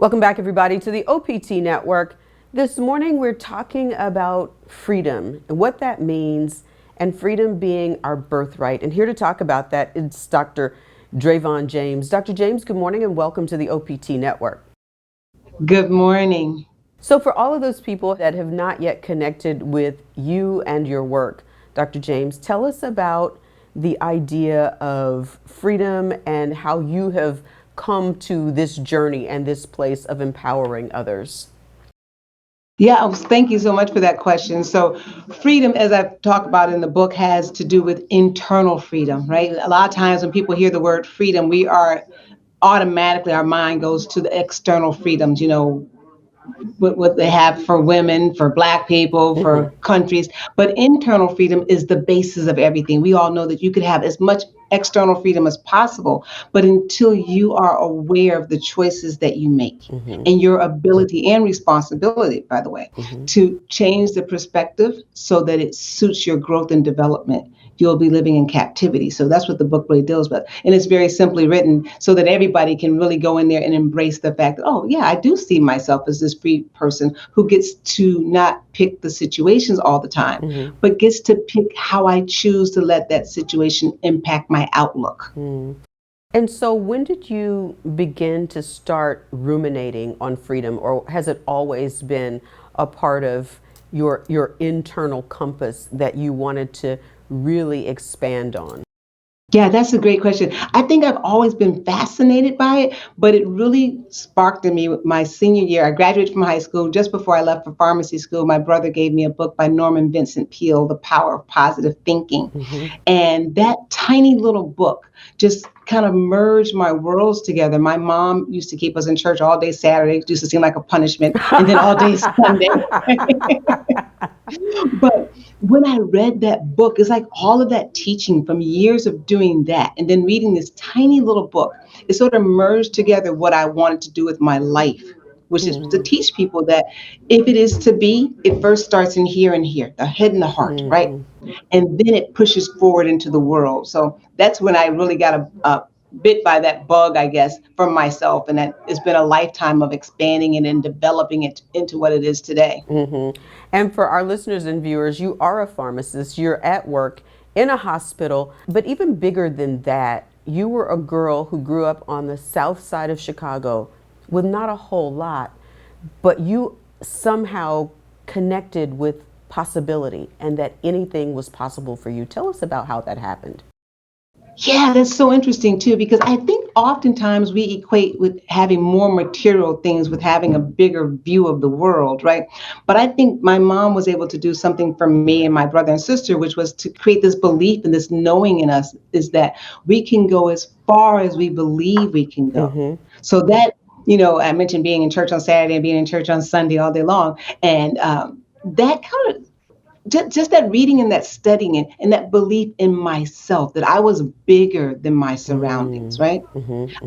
Welcome back, everybody, to the OPT Network. This morning, we're talking about freedom and what that means, and freedom being our birthright. And here to talk about that is Dr. Dravon James. Dr. James, good morning and welcome to the OPT Network. Good morning. So for all of those people that have not yet connected with you and your work, Dr. James, tell us about the idea of freedom and how you have come to this journey and this place of empowering others. Yeah, thank you so much for that question. So, freedom, as I've talked about in the book, has to do with internal freedom, right? A lot of times when people hear the word freedom, we are automatically, our mind goes to the external freedoms, what they have for women, for Black people, for countries. But internal freedom is the basis of everything. We all know that you could have as much external freedom as possible, but until you are aware of the choices that you make and your ability and responsibility, by the way, to change the perspective so that it suits your growth and development, you'll be living in captivity. So that's what the book really deals with. And it's very simply written so that everybody can really go in there and embrace the fact that, oh, yeah, I do see myself as this free person who gets to not pick the situations all the time, but gets to pick how I choose to let that situation impact my outlook. And so when did you begin to start ruminating on freedom, or has it always been a part of your internal compass that you wanted to really expand on? Yeah, that's a great question. I think I've always been fascinated by it, but it really sparked in me with my senior year. I graduated from high school. Just before I left for pharmacy school, my brother gave me a book by Norman Vincent Peale, The Power of Positive Thinking. And that tiny little book just kind of merged my worlds together. My mom used to keep us in church all day Saturday. It used to seem like a punishment, and then all day Sunday. But when I read that book, it's like all of that teaching from years of doing that and then reading this tiny little book, it sort of merged together what I wanted to do with my life, which is to teach people that if it is to be, it first starts in here and here, the head and the heart, right? And then it pushes forward into the world. So that's when I really got a bit by that bug, I guess, from myself. And that it's been a lifetime of expanding it and developing it into what it is today. And for our listeners and viewers, you are a pharmacist. You're at work in a hospital. But even bigger than that, you were a girl who grew up on the south side of Chicago with not a whole lot, but you somehow connected with possibility and that anything was possible for you. Tell us about how that happened. Yeah, that's so interesting too, because I think oftentimes we equate with having more material things with having a bigger view of the world, right? But I think my mom was able to do something for me and my brother and sister, which was to create this belief and this knowing in us is that we can go as far as we believe we can go. So that, I mentioned being in church on Saturday and being in church on Sunday all day long. And that kind of just that reading and that studying and that belief in myself that I was bigger than my surroundings, right?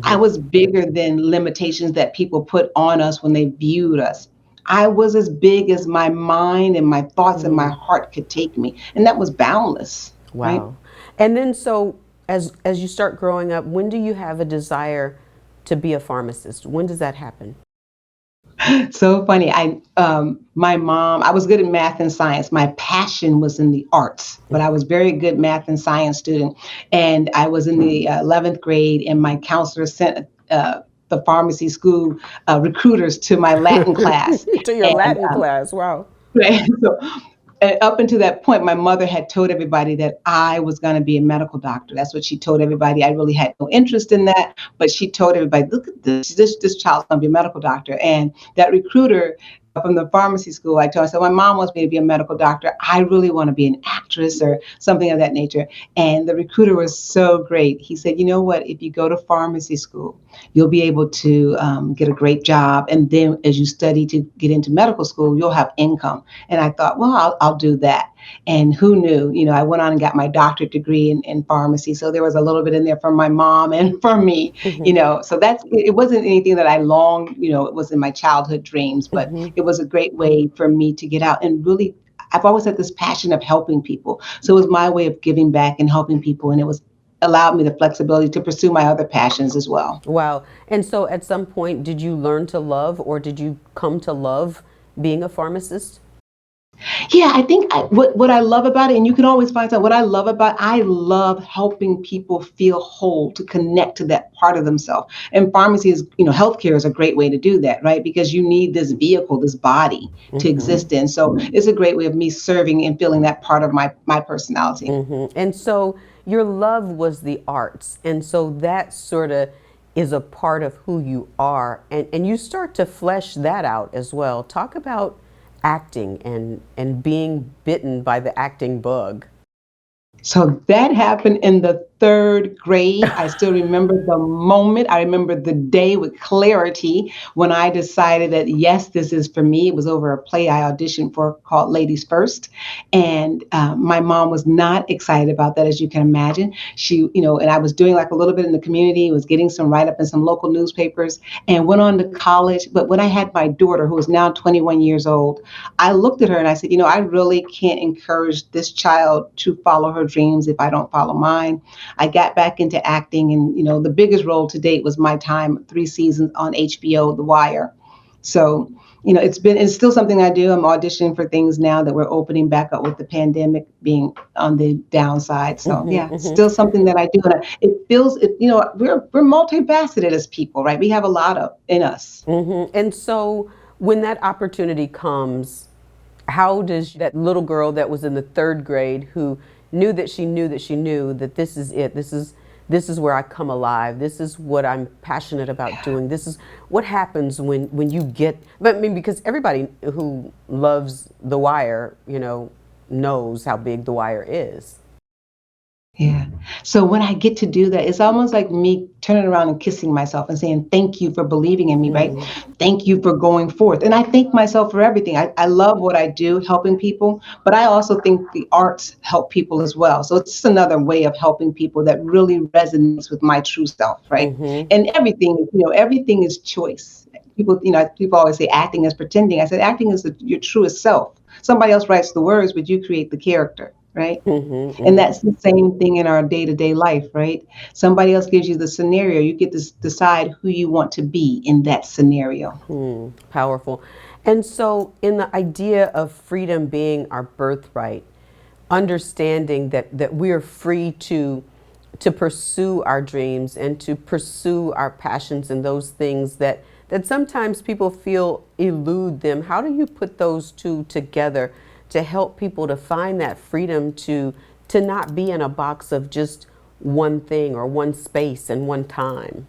I was bigger than limitations that people put on us when they viewed us. I was as big as my mind and my thoughts and my heart could take me. And that was boundless. Right? Wow. And then so as you start growing up, when do you have a desire to be a pharmacist? When does that happen? So funny. My mom, I was good at math and science. My passion was in the arts, but I was very good math and science student. And I was in the 11th grade, and my counselor sent the pharmacy school recruiters to my Latin class. To your And Latin class. Wow. so up until that point, my mother had told everybody that I was going to be a medical doctor. That's what she told everybody. I really had no interest in that, but she told everybody, look at this child's going to be a medical doctor. And that recruiter from the pharmacy school, I told her, I said, my mom wants me to be a medical doctor. I really want to be an actress or something of that nature. And the recruiter was so great. He said, you know what, if you go to pharmacy school, you'll be able to get a great job. And then as you study to get into medical school, you'll have income. And I thought, well, I'll do that. And who knew, I went on and got my doctorate degree in pharmacy. So there was a little bit in there from my mom and from me, so it wasn't anything that I longed, it was in my childhood dreams, but it was a great way for me to get out and really, I've always had this passion of helping people. So it was my way of giving back and helping people. And it was allowed me the flexibility to pursue my other passions as well. Wow. And so at some point, did you learn to love, or did you come to love being a pharmacist? Yeah, I think what I love about it, and you can always find out what I love about. I love helping people feel whole, to connect to that part of themselves. And pharmacy is, healthcare is a great way to do that, right? Because you need this vehicle, this body to Hmm. exist in. So it's a great way of me serving and feeling that part of my personality. And so your love was the arts. And so that sort of is a part of who you are. And you start to flesh that out as well. Talk about acting and being bitten by the acting bug. So that happened in the third grade. I still remember the moment. I remember the day with clarity when I decided that, yes, this is for me. It was over a play I auditioned for called Ladies First. And my mom was not excited about that, as you can imagine. And I was doing like a little bit in the community, was getting some write up in some local newspapers, and went on to college. But when I had my daughter, who is now 21 years old, I looked at her and I said, I really can't encourage this child to follow her dreams if I don't follow mine. I got back into acting, and the biggest role to date was my time 3 seasons on HBO, The Wire. So it's still something I do. I'm auditioning for things now that we're opening back up with the pandemic being on the downside. So yeah, it's still something that I do, and it feels it. We're multifaceted as people, right? We have a lot of in us. And so when that opportunity comes, how does that little girl that was in the third grade, who knew that she knew that she knew that this is it, this is where I come alive, this is what I'm passionate about doing, this is what happens when you get, but I mean, because everybody who loves The Wire, knows how big The Wire is. Yeah. So when I get to do that, it's almost like me turning around and kissing myself and saying, thank you for believing in me, right? Thank you for going forth. And I thank myself for everything. I love what I do, helping people, but I also think the arts help people as well. So it's just another way of helping people that really resonates with my true self, right? Hmm. And everything is choice. People always say acting is pretending. I said, acting is your truest self. Somebody else writes the words, but you create the character, right? Hmm. And Hmm. that's the same thing in our day-to-day life, right? Somebody else gives you the scenario. You get to decide who you want to be in that scenario. Powerful. And so, in the idea of freedom being our birthright, understanding that we're free to pursue our dreams and to pursue our passions and those things that sometimes people feel elude them. How do you put those two together to help people to find that freedom to not be in a box of just one thing or one space and one time?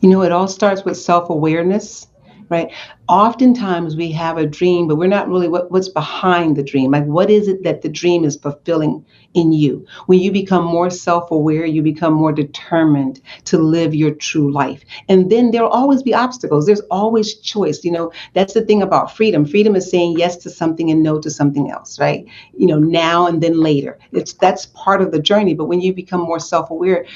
It all starts with self-awareness, right? Oftentimes we have a dream, but we're not really what's behind the dream. Like, what is it that the dream is fulfilling in you? When you become more self-aware, you become more determined to live your true life. And then there'll always be obstacles. There's always choice. That's the thing about freedom. Freedom is saying yes to something and no to something else, right? Now and then later. That's part of the journey. But when you become more self-aware,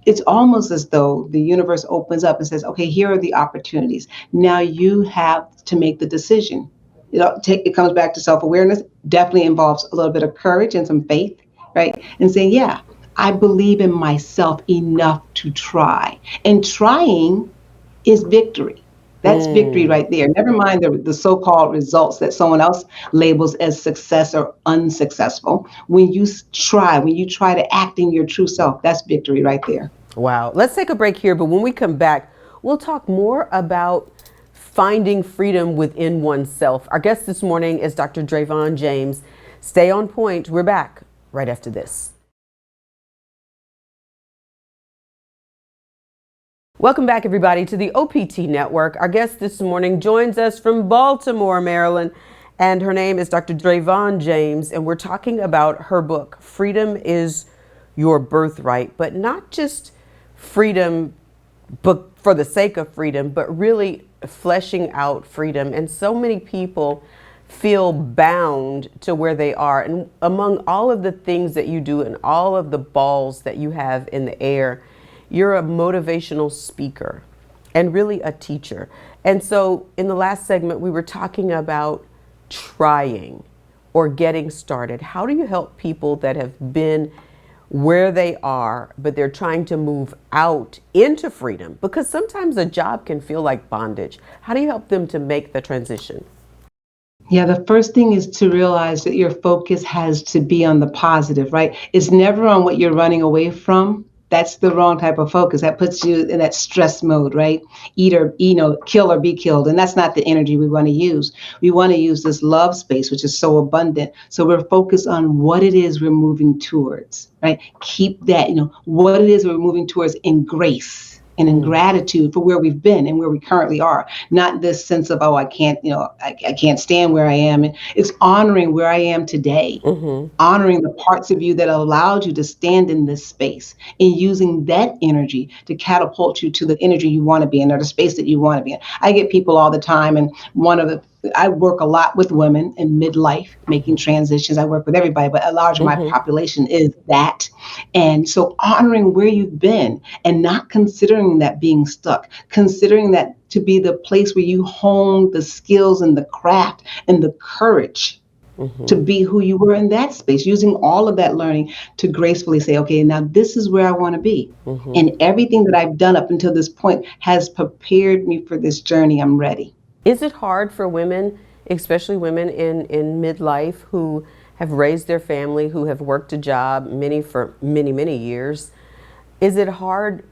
it's almost as though the universe opens up and says, okay, here are the opportunities. Now you have to make the decision. It comes back to self-awareness, definitely involves a little bit of courage and some faith, right? And saying, yeah, I believe in myself enough to try. And trying is victory. That's victory Mm. right there. Never mind the so-called results that someone else labels as success or unsuccessful. When you try to act in your true self, that's victory right there. Wow. Let's take a break here, but when we come back, we'll talk more about finding freedom within oneself. Our guest this morning is Dr. Dravon James. Stay on point. We're back right after this. Welcome back, everybody, to the OPT Network. Our guest this morning joins us from Baltimore, Maryland, and her name is Dr. Dravon James, and we're talking about her book, Freedom is Your Birthright, but not just freedom but for the sake of freedom, but really fleshing out freedom. And so many people feel bound to where they are. And among all of the things that you do and all of the balls that you have in the air, you're a motivational speaker and really a teacher. And so in the last segment, we were talking about trying or getting started. How do you help people that have been where they are, but they're trying to move out into freedom? Because sometimes a job can feel like bondage. How do you help them to make the transition? Yeah, the first thing is to realize that your focus has to be on the positive, right? It's never on what you're running away from. That's the wrong type of focus. That puts you in that stress mode, right? Eat or, kill or be killed. And that's not the energy we want to use. We want to use this love space, which is so abundant. So we're focused on what it is we're moving towards, right? Keep that, what it is we're moving towards in grace and in Mm, gratitude for where we've been and where we currently are. Not this sense of, oh, I can't, I can't stand where I am. It's honoring where I am today, mm-hmm, honoring the parts of you that allowed you to stand in this space and using that energy to catapult you to the energy you want to be in or the space that you want to be in. I get people all the time, and I work a lot with women in midlife making transitions. I work with everybody, but a large of my mm-hmm, population is that. And so honoring where you've been and not considering that being stuck, considering that to be the place where you hone the skills and the craft and the courage to mm-hmm, be who you were in that space, using all of that learning to gracefully say, okay, now this is where I want to be. mm-hmm. And everything that I've done up until this point has prepared me for this journey. I'm ready. Is it hard for women, especially women in midlife who have raised their family, who have worked a job, many for many, many years? Is it hard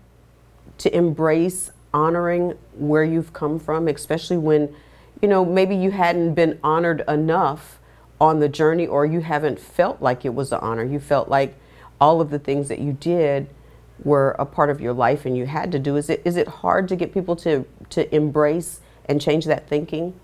to embrace honoring where you've come from, especially when, maybe you hadn't been honored enough on the journey, or you haven't felt like it was an honor? You felt like all of the things that you did were a part of your life and you had to do. Is it hard to get people to embrace and change that thinking?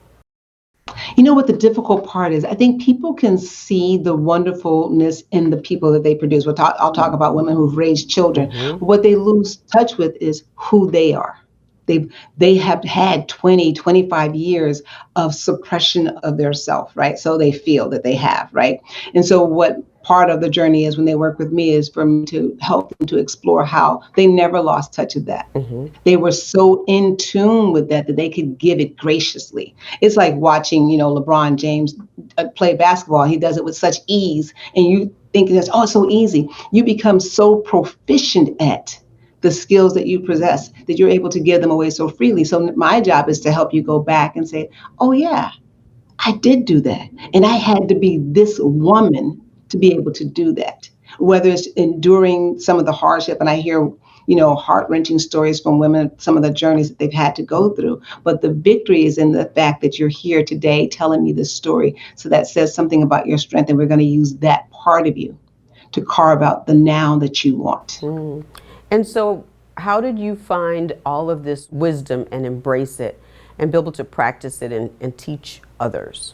You know what the difficult part is? I think people can see the wonderfulness in the people that they produce. I'll talk about women who've raised children. Mm-hmm. What they lose touch with is who they are. They have had 20, 25 years of suppression of their self, right? So they feel that they have, right? And so what part of the journey is when they work with me is for me to help them to explore how they never lost touch of that. Mm-hmm. They were so in tune with that they could give it graciously. It's like watching, LeBron James play basketball. He does it with such ease, and you think that's, oh, it's so easy. You become so proficient at the skills that you possess that you're able to give them away so freely. So my job is to help you go back and say, oh yeah, I did do that. And I had to be this woman to be able to do that. Whether it's enduring some of the hardship, and I hear, heart-wrenching stories from women, some of the journeys that they've had to go through. But the victory is in the fact that you're here today telling me this story. So that says something about your strength, and we're going to use that part of you to carve out the now that you want. Mm. And so, how did you find all of this wisdom and embrace it and be able to practice it and teach others?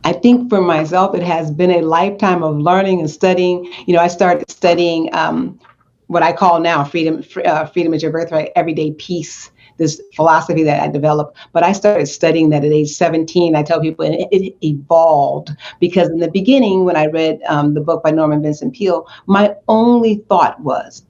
I think for myself, it has been a lifetime of learning and studying. I started studying what I call now freedom is your birthright, everyday peace, this philosophy that I developed. But I started studying that at age 17. I tell people, and it evolved because in the beginning, when I read the book by Norman Vincent Peale, my only thought was,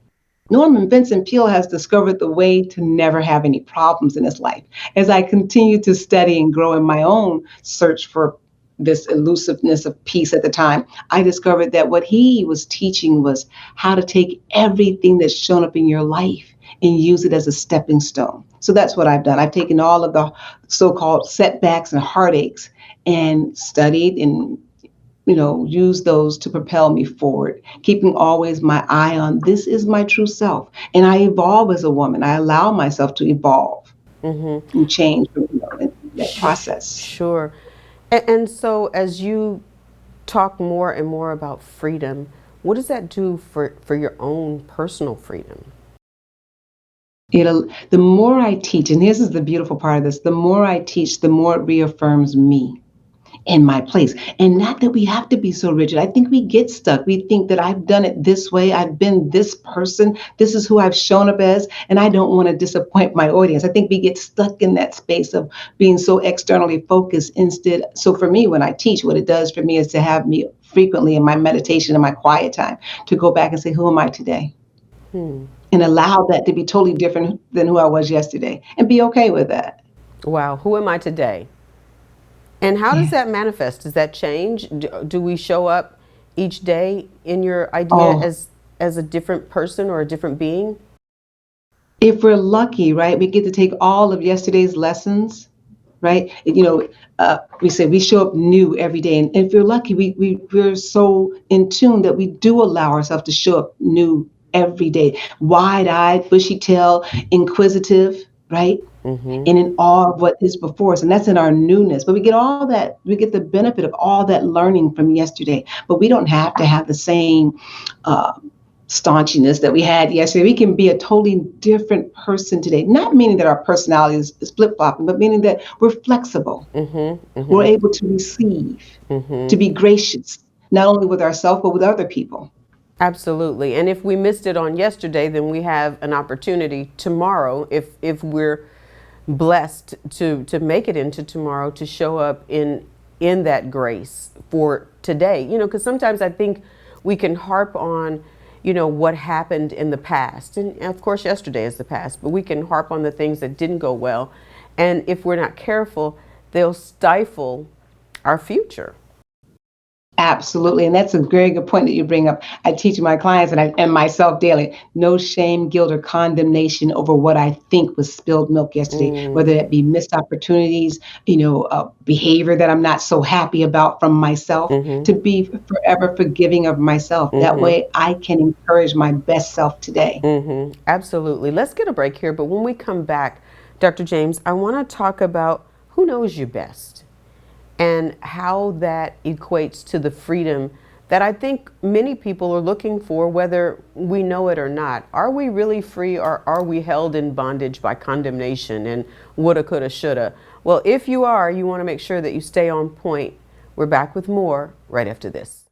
Norman Vincent Peale has discovered the way to never have any problems in his life. As I continued to study and grow in my own search for this elusiveness of peace at the time, I discovered that what he was teaching was how to take everything that's shown up in your life and use it as a stepping stone. So that's what I've done. I've taken all of the so-called setbacks and heartaches and studied and use those to propel me forward, keeping always my eye on this is my true self. And I evolve as a woman. I allow myself to evolve Mm-hmm. and change, in that process. Sure. And so, as you talk more and more about freedom, what does that do for your own personal freedom? The more I teach, and this is the beautiful part of this, the more I teach, the more it reaffirms me in my place. And not that we have to be so rigid. I think we get stuck. We think that I've done it this way. I've been this person. This is who I've shown up as. And I don't want to disappoint my audience. I think we get stuck in that space of being so externally focused instead. So for me, when I teach, what it does for me is to have me frequently in my meditation and my quiet time to go back and say, who am I today? Hmm. And allow that to be totally different than who I was yesterday and be okay with that. Wow, who am I today? And how does Yeah. that manifest? Does that change? Do we show up each day in your idea Oh, as a different person or a different being? if we're lucky, right, we get to take all of yesterday's lessons, right? We say we show up new every day. And if you're lucky, we're so in tune that we do allow ourselves to show up new every day, wide eyed, bushy tail, inquisitive, right? Mm-hmm. And in awe of what is before us. And that's in our newness. But we get all that, we get the benefit of all that learning from yesterday. But we don't have to have the same uh, staunchiness that we had yesterday. We can be a totally different person today. Not meaning that our personality is flip flopping, but meaning that we're flexible. Mm-hmm. We're Mm-hmm. able to receive, to Mm-hmm. be gracious, not only with ourselves, but with other people. Absolutely. And if we missed it on yesterday, then we have an opportunity tomorrow, if we're blessed to make it into tomorrow, to show up in that grace for today. Because sometimes I think we can harp on, what happened in the past. And of course, yesterday is the past, but we can harp on the things that didn't go well. And if we're not careful, they'll stifle our future. Absolutely. And that's a very good point that you bring up. I teach my clients and myself daily no shame, guilt, or condemnation over what I think was spilled milk yesterday, whether Mm, that be missed opportunities, behavior that I'm not so happy about from myself, mm-hmm, to be forever forgiving of myself. That mm-hmm. way I can encourage my best self today. Absolutely. Let's get a break here, but when we come back, Dr. James, I want to talk about who knows you best and how that equates to the freedom that I think many people are looking for, whether we know it or not. Are we really free, or are we held in bondage by condemnation and woulda, coulda, shoulda? Well, if you are, you want to make sure that you stay on point. We're back with more right after this.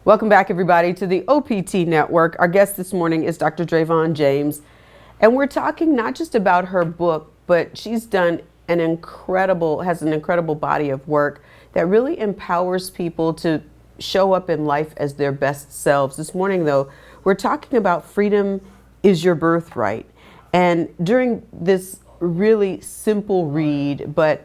Welcome back, everybody, to the OPT Network. Our guest this morning is Dr. Dravon James, and we're talking not just about her book, but she's done has an incredible body of work that really empowers people to show up in life as their best selves. This morning, though, we're talking about freedom is your birthright. And during this really simple read, but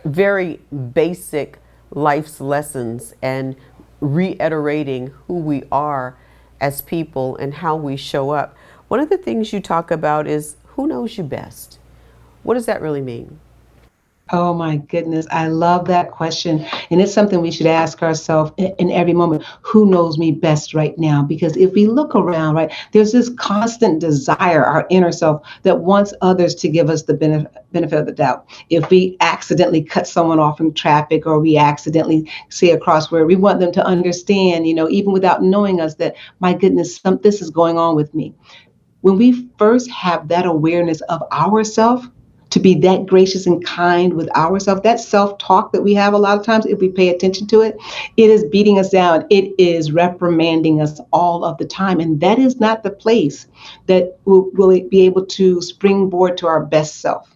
very basic life's lessons and reiterating who we are as people and how we show up. One of the things you talk about is who knows you best. What does that really mean? Oh my goodness, I love that question. And it's something we should ask ourselves in every moment. Who knows me best right now? Because if we look around, right, there's this constant desire, our inner self, that wants others to give us the benefit of the doubt. If we accidentally cut someone off in traffic, or we accidentally say a crossword, we want them to understand, even without knowing us, that my goodness, this is going on with me. When we first have that awareness of ourself, to be that gracious and kind with ourselves, that self-talk that we have a lot of times, if we pay attention to it, it is beating us down. It is reprimanding us all of the time. And that is not the place that will be able to springboard to our best self.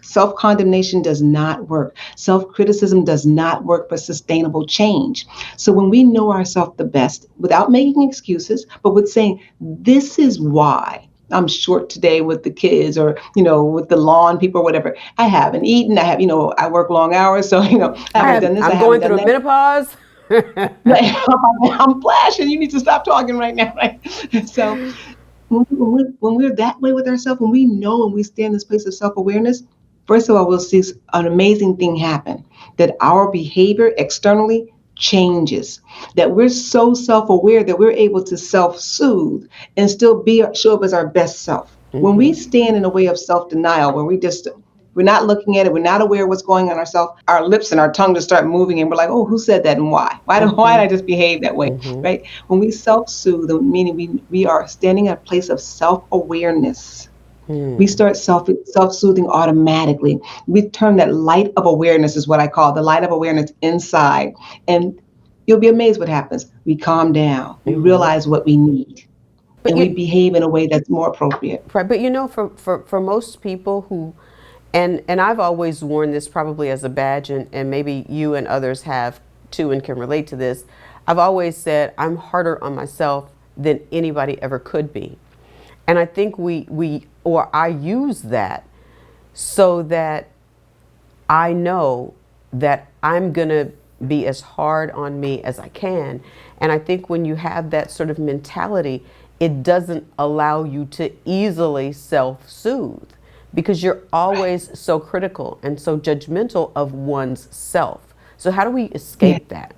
Self-condemnation does not work. Self-criticism does not work for sustainable change. So when we know ourselves the best, without making excuses, but with saying, this is why I'm short today with the kids, or, with the lawn people or whatever. I haven't eaten. I work long hours. So, I haven't done this. I I'm haven't going done through a that. menopause. I'm flashing. You need to stop talking right now. Right. So when we're that way with ourselves, when we know and we stand in this place of self-awareness, first of all, we'll see an amazing thing happen, that our behavior externally changes, that we're so self-aware that we're able to self-soothe and still show up as our best self. When we stand in a way of self-denial, when we're not looking at it, we're not aware of what's going on ourselves, our lips and our tongue just start moving, and we're like, oh, who said that and why? Why did I just behave that way? Right? When we self-soothe, meaning we are standing at a place of self-awareness, we start self-soothing automatically. We turn that light of awareness, is what I call the light of awareness, inside. And you'll be amazed what happens. We calm down. We realize what we need. But And we you, behave in a way that's more appropriate. right, but for most people who, and I've always worn this probably as a badge, and maybe you and others have too and can relate to this. I've always said I'm harder on myself than anybody ever could be. And I think or I use that so that I know that I'm going to be as hard on me as I can. And I think when you have that sort of mentality, it doesn't allow you to easily self-soothe because you're Right. always so critical and so judgmental of one's self. So how do we Yeah. escape that?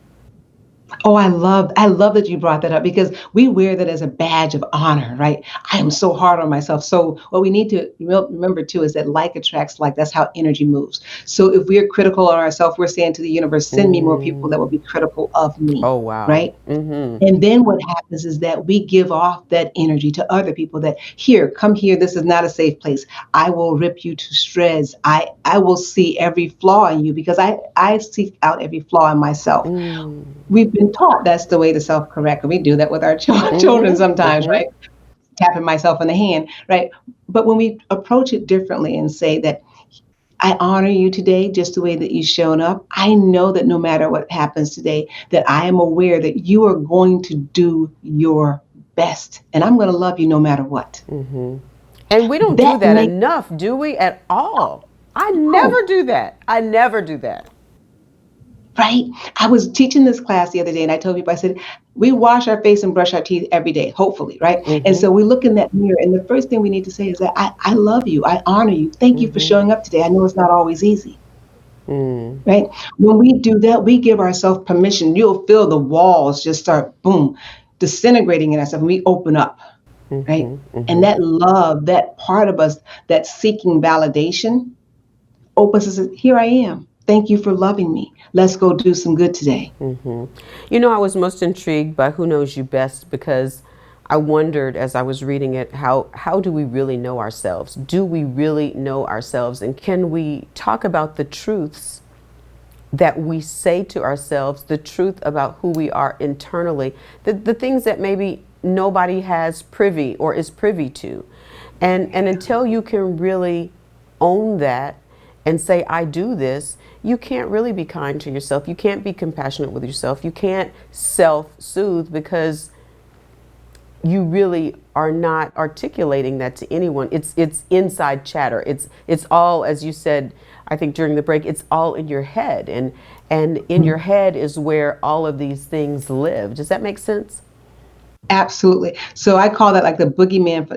Oh, I love that you brought that up because we wear that as a badge of honor, right? I am so hard on myself. So what we need to remember too is that like attracts like. That's how energy moves. So if we're critical on ourselves, we're saying to the universe, send me more people that will Mm. be critical of me, Oh, wow. right? Mm-hmm. And then what happens is that we give off that energy to other people that here, come here, this is not a safe place. I will rip you to shreds. I will see every flaw in you because I seek out every flaw in myself. Mm. We've been taught that's the way to self-correct. And we do that with our children Mm-hmm. sometimes, Mm-hmm. right? Tapping myself in the hand, right? But when we approach it differently and say that I honor you today just the way that you've shown up. I know that no matter what happens today, that I am aware that you are going to do your best. And I'm going to love you no matter what. Mm-hmm. And we don't do That that makes enough, do we, at all? I never oh, do that. I never do that. right? I was teaching this class the other day and I told people, I said, we wash our face and brush our teeth every day, hopefully, right? And Mm-hmm. so we look in that mirror and the first thing we need to say is that I love you. I honor you. Thank you for Mm-hmm. showing up today. I know it's not always easy. Mm. Right? When we do that, we give ourselves permission. You'll feel the walls just start boom, disintegrating in ourselves. And we open up, right? Mm-hmm. And Mm-hmm. that love, that part of us that's seeking validation, opens us. Here I am. Thank you for loving me. Let's go do some good today. Mm-hmm. You know, I was most intrigued by Who Knows You Best because I wondered as I was reading it, how do we really know ourselves? Do we really know ourselves? And can we talk about the truths that we say to ourselves, the truth about who we are internally, the things that maybe nobody has privy or is privy to. And until you can really own that and say, I do this, you can't really be kind to yourself. You can't be compassionate with yourself. You can't self-soothe because you really are not articulating that to anyone. It's inside chatter. It's all, as you said, I think during the break, it's all in your head, and in your head is where all of these things live. Does that make sense? Absolutely. So I call that like the boogeyman.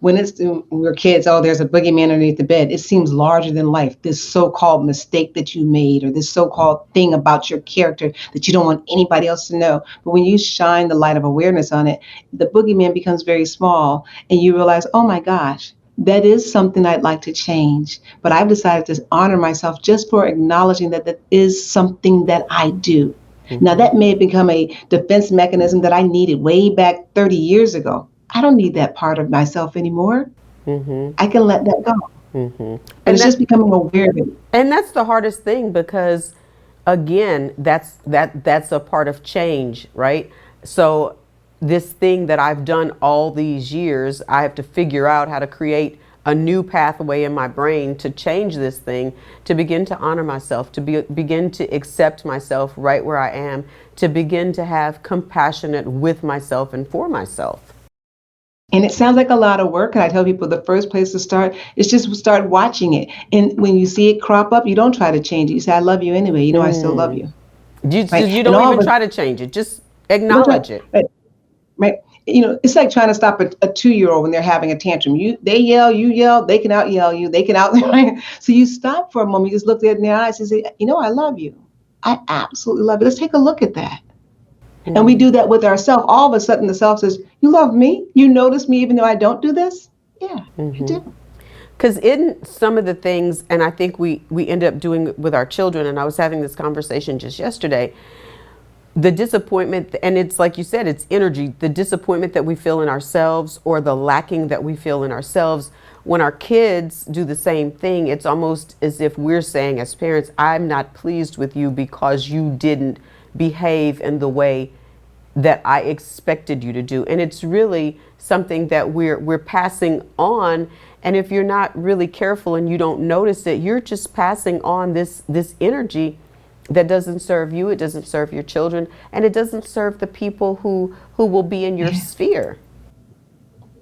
When when we're kids, oh, there's a boogeyman underneath the bed. It seems larger than life. This so-called mistake that you made, or this so-called thing about your character that you don't want anybody else to know. But when you shine the light of awareness on it, the boogeyman becomes very small, and you realize, oh my gosh, that is something I'd like to change. But I've decided to honor myself just for acknowledging that that is something that I do. Now, Mm-hmm. that may have become a defense mechanism that I needed way back 30 years ago. I don't need that part of myself anymore. Mm-hmm. I can let that go. Mm-hmm. But And it's just that becoming aware of it. and that's the hardest thing because again, that's a part of change, right? So this thing that I've done all these years, I have to figure out how to create a new pathway in my brain to change this thing, to begin to honor myself, begin to accept myself right where I am, to begin to have compassionate with myself and for myself. And it sounds like a lot of work. And I tell people the first place to start is just start watching it. And when you see it crop up, you don't try to change it. You say, I love you anyway. You know, I still love Mm. you. Right. You And don't all even of us, try to change it. Just don't try, acknowledge it. right, right. It's like trying to stop a 2-year-old when they're having a tantrum. They yell, you yell, they can out yell you, they can out. Right? So you stop for a moment, you just look at it in their eyes and say, I love you. I absolutely love you. Let's take a look at that. And we Mm. do that with ourselves. All of a sudden, the self says, you love me? You notice me even though I don't do this? Yeah, I Mm-hmm. do. Because in some of the things, and I think we end up doing it with our children, and I was having this conversation just yesterday, the disappointment, and it's like you said, it's energy, the disappointment that we feel in ourselves or the lacking that we feel in ourselves. When our kids do the same thing, it's almost as if we're saying as parents, I'm not pleased with you because you didn't behave in the way that I expected you to do. And it's really something that we're passing on. And if you're not really careful and you don't notice it, you're just passing on this energy that doesn't serve you, it doesn't serve your children, and it doesn't serve the people who will be in your Yeah. sphere.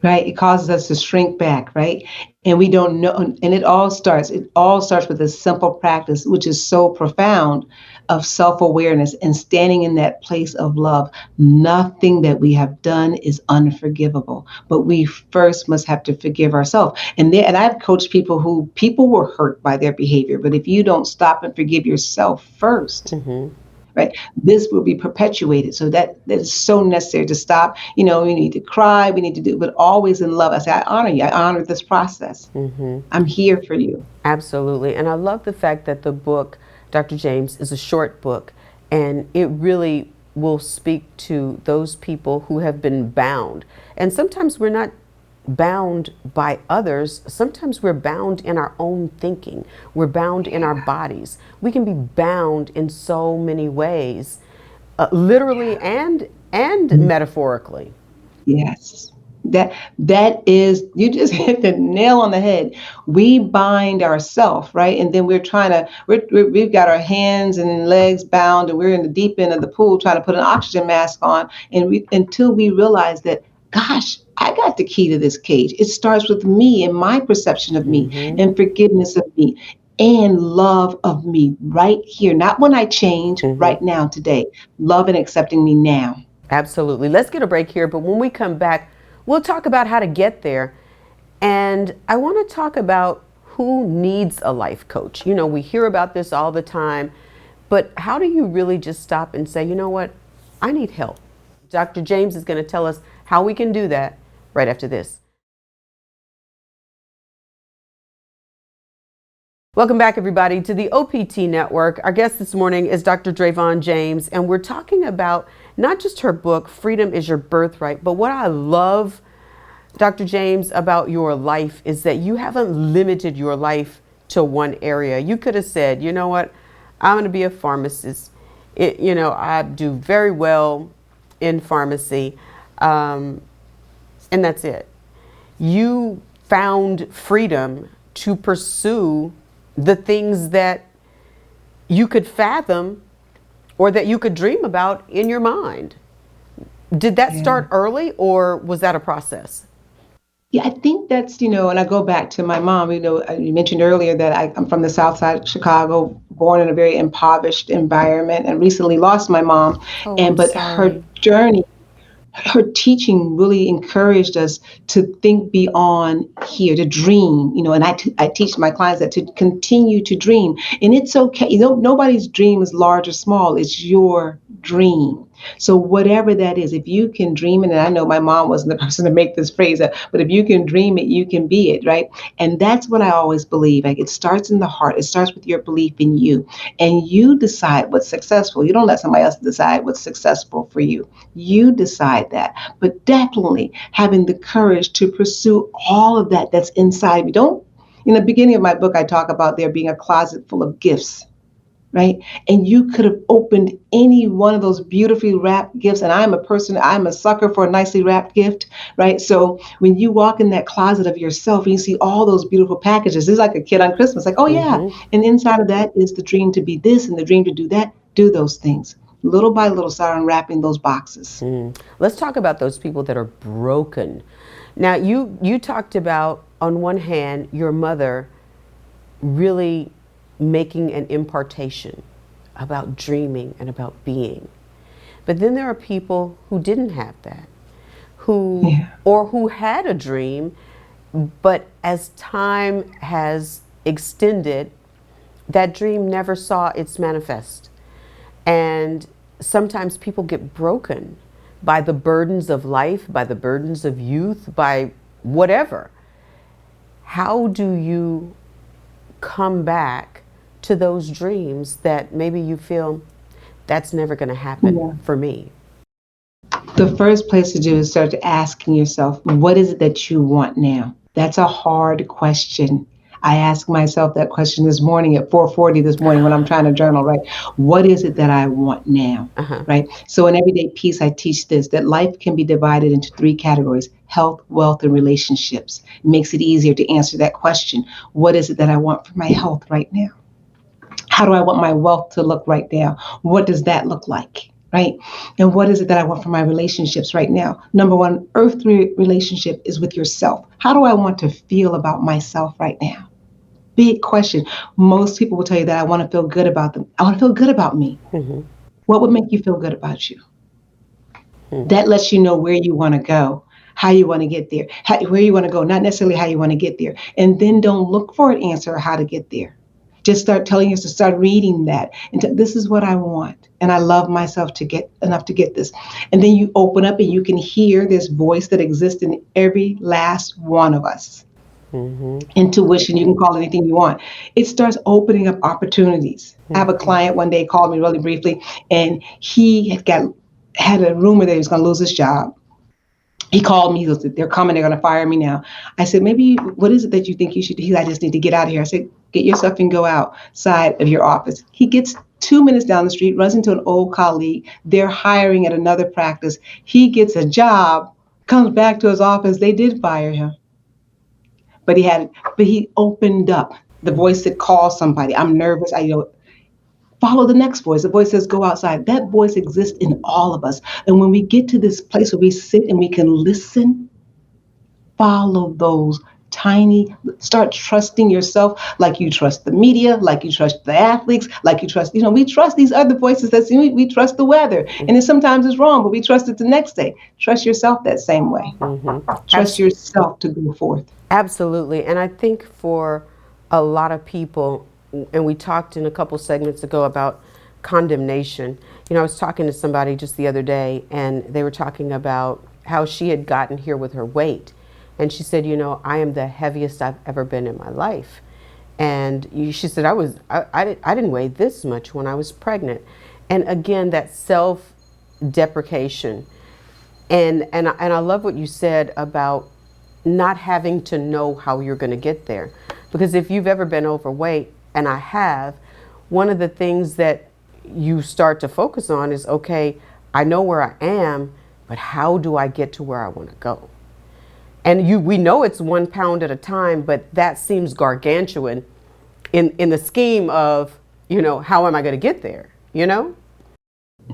right? It causes us to shrink back, right? And we don't know. And it all starts with a simple practice, which is so profound, of self-awareness and standing in that place of love. Nothing that we have done is unforgivable, but we first must have to forgive ourselves. And I've coached people were hurt by their behavior, but if you don't stop and forgive yourself first, Mm-hmm. right, this will be perpetuated. So that is so necessary to stop. We need to cry, we need to do, but always in love. I say, I honor you, I honor this process. Mm-hmm. I'm here for you. Absolutely. And I love the fact that the book, Dr. James, is a short book, and it really will speak to those people who have been bound. And sometimes we're not bound by others. Sometimes we're bound in our own thinking. We're bound in our bodies. We can be bound in so many ways, literally and metaphorically. Yes. That is, you just hit the nail on the head. We bind ourselves, right? And then we've got our hands and legs bound, and we're in the deep end of the pool trying to put an oxygen mask on, and until we realize that, gosh, I got the key to this cage. It starts with me and my perception of me Mm-hmm. and forgiveness of me and love of me right here, not when I change, Mm-hmm. right now, today. Love and accepting me now. Absolutely. Let's get a break here, but when we come back, we'll talk about how to get there. And I want to talk about who needs a life coach. We hear about this all the time, but how do you really just stop and say, you know what, I need help? Dr. James is going to tell us how we can do that right after this. Welcome back, everybody, to the OPT Network. Our guest this morning is Dr. Dravon James, and we're talking about not just her book, Freedom is Your Birthright, but what I love, Dr. James, about your life is that you haven't limited your life to one area. You could have said, you know what, I'm going to be a pharmacist. I do very well in pharmacy, and that's it. You found freedom to pursue the things that you could fathom or that you could dream about in your mind. Did that Yeah. start early, or was that a process? Yeah, I think and I go back to my mom. You mentioned earlier that I'm from the South Side of Chicago, born in a very impoverished environment, and recently lost my mom. Oh, I'm But sorry. her teaching really encouraged us to think beyond here, to dream, and I teach my clients that, to continue to dream. And it's okay. Nobody's dream is large or small. It's your dream. So whatever that is, if you can dream it, and I know my mom wasn't the person to make this phrase up, but if you can dream it, you can be it, right? And that's what I always believe. Like, it starts in the heart. It starts with your belief in you, and you decide what's successful. You don't let somebody else decide what's successful for you. You decide that. But definitely having the courage to pursue all of that that's inside of you. Don't, in the beginning of my book, I talk about there being a closet full of gifts, right? And you could have opened any one of those beautifully wrapped gifts. And I'm a sucker for a nicely wrapped gift, right? So when you walk in that closet of yourself and you see all those beautiful packages, it's like a kid on Christmas, like, oh yeah. Mm-hmm. And inside of that is the dream to be this and the dream to do that. Do those things. Little by little, start unwrapping those boxes. Let's talk about those people that are broken. Now, you talked about, on one hand, your mother really making an impartation about dreaming and about being. But then there are people who didn't have that, Yeah. who had a dream, but as time has extended, that dream never saw its manifest. And sometimes people get broken by the burdens of life, by the burdens of youth, by whatever. How do you come back to those dreams that maybe you feel that's never going to Yeah. happen for me? The first place to do is start asking yourself, what is it that you want now? That's a hard question. I ask myself that question this morning at 4:40 this morning when I'm trying to journal, right? What is it that I want now? Uh-huh. Right? So in Everyday Peace, I teach this, that life can be divided into three categories: health, wealth, and relationships. It makes it easier to answer that question. What is it that I want for my health right now? How do I want my wealth to look right now? What does that look like? right? And what is it that I want for my relationships right now? Number one, earthly relationship is with yourself. How do I want to feel about myself right now? Big question. Most people will tell you that I want to feel good about them. I want to feel good about me. Mm-hmm. What would make you feel good about you? That lets you know where you want to go, how you want to get there, where you want to go, not necessarily how you want to get there. And then don't look for an answer or how to get there. Just start telling us to start reading that. And this is what I want. And I love myself to get enough to get this. And then you open up and you can hear this voice that exists in every last one of us. Mm-hmm. Intuition, you can call it anything you want. It starts opening up opportunities. I have a client one day called me really briefly, and he had a rumor that he was going to lose his job. He called me. He goes, "They're coming. They're going to fire me now." I said, "Maybe what is it that you think you should do?" "I just need to get out of here." I said, "Get yourself and go outside of your office." He gets 2 minutes down the street, runs into an old colleague. They're hiring at another practice. He gets a job, comes back to his office. They did fire him, but he opened up. The voice that calls somebody, "I'm nervous." Follow the next voice. The voice says, "Go outside." That voice exists in all of us. And when we get to this place where we sit and we can listen, follow those start trusting yourself like you trust the media, like you trust the athletes, like you trust, we trust these other voices we trust the weather. And then sometimes it's wrong, but we trust it the next day. Trust yourself that same way. Trust yourself to go forth. Absolutely. And I think for a lot of people, and we talked in a couple segments ago about condemnation. I was talking to somebody just the other day, and they were talking about how she had gotten here with her weight. And she said, "I am the heaviest I've ever been in my life." And she said, I didn't weigh this much when I was pregnant. And again, that self-deprecation. And I love what you said about not having to know how you're going to get there. Because if you've ever been overweight, and I have, one of the things that you start to focus on is, okay, I know where I am, but how do I get to where I want to go? And we know it's 1 pound at a time, but that seems gargantuan in the scheme of, how am I going to get there,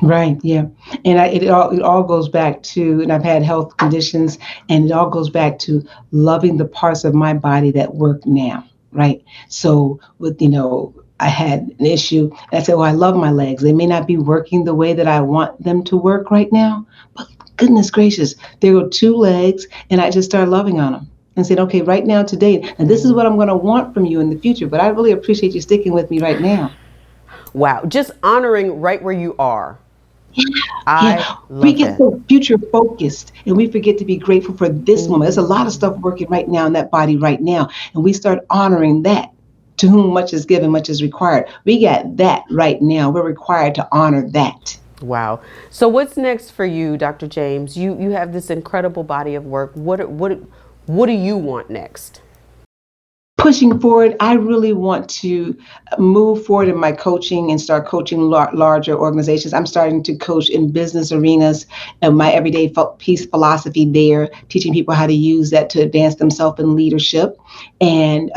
Right. Yeah. And it all goes back to, and I've had health conditions, and it all goes back to loving the parts of my body that work now. Right. So I had an issue, and I said, "Well, I love my legs. They may not be working the way that I want them to work right now, but goodness gracious, there were 2 legs," and I just started loving on them and said, "Okay, right now, today, and this is what I'm going to want from you in the future, but I really appreciate you sticking with me right now." Wow. Just honoring right where you are. I We love get that. so future focused and we forget to be grateful for this moment. There's a lot of stuff working right now in that body right now, and we start honoring that. To whom much is given, much is required. We got that right now. We're required to honor that. Wow. So what's next for you, Dr. James? You have this incredible body of work. What do you want next? Pushing forward, I really want to move forward in my coaching and start coaching larger organizations. I'm starting to coach in business arenas, and my everyday peace philosophy there, teaching people how to use that to advance themselves in leadership, and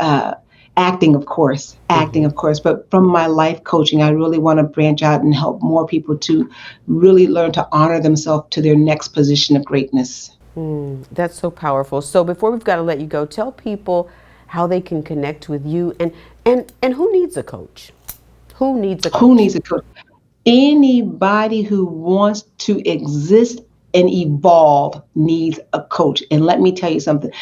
acting, of course. But from my life coaching, I really want to branch out and help more people to really learn to honor themselves to their next position of greatness. That's so powerful. So before we've got to let you go, tell people how they can connect with you, and who needs a coach? Who needs a Who coach? needs a coach? Anybody who wants to exist and evolve needs a coach. And let me tell you something.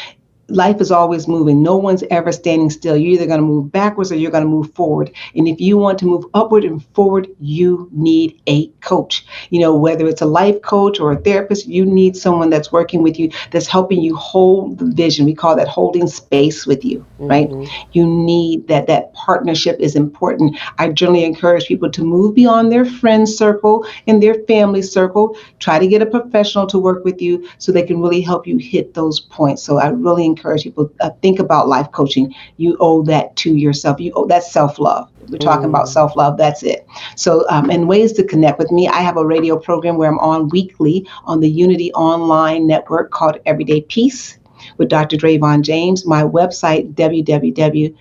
Life is always moving. No one's ever standing still. You're either going to move backwards or you're going to move forward. And if you want to move upward and forward, you need a coach. Whether it's a life coach or a therapist, you need someone that's working with you, that's helping you hold the vision. We call that holding space with you, right? You need that. That partnership is important. I generally encourage people to move beyond their friend circle and their family circle. Try to get a professional to work with you so they can really help you hit those points. So I really encourage people to think about life coaching. You owe that to yourself. You owe that self-love. We're talking about self-love. That's it. So, and ways to connect with me. I have a radio program where I'm on weekly on the Unity Online Network called Everyday Peace with Dr. Dravon James. My website, www.doctor,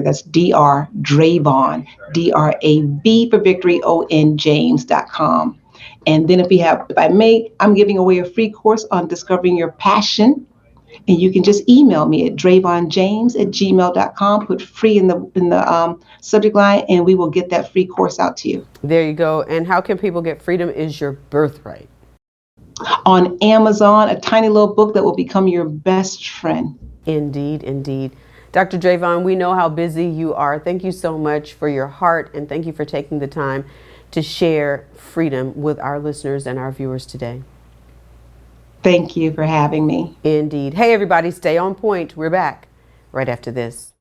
that's Dr. Dravon, DRAV for victory, ON James.com. And then if I may, I'm giving away a free course on discovering your passion. And you can just email me at dravonjames@gmail.com. Put free in the subject line, and we will get that free course out to you. There you go. And how can people get Freedom is Your Birthright? On Amazon, a tiny little book that will become your best friend. Indeed, indeed. Dr. Dravon, we know how busy you are. Thank you so much for your heart, and thank you for taking the time to share freedom with our listeners and our viewers today. Thank you for having me. Indeed. Hey, everybody, stay on point. We're back right after this.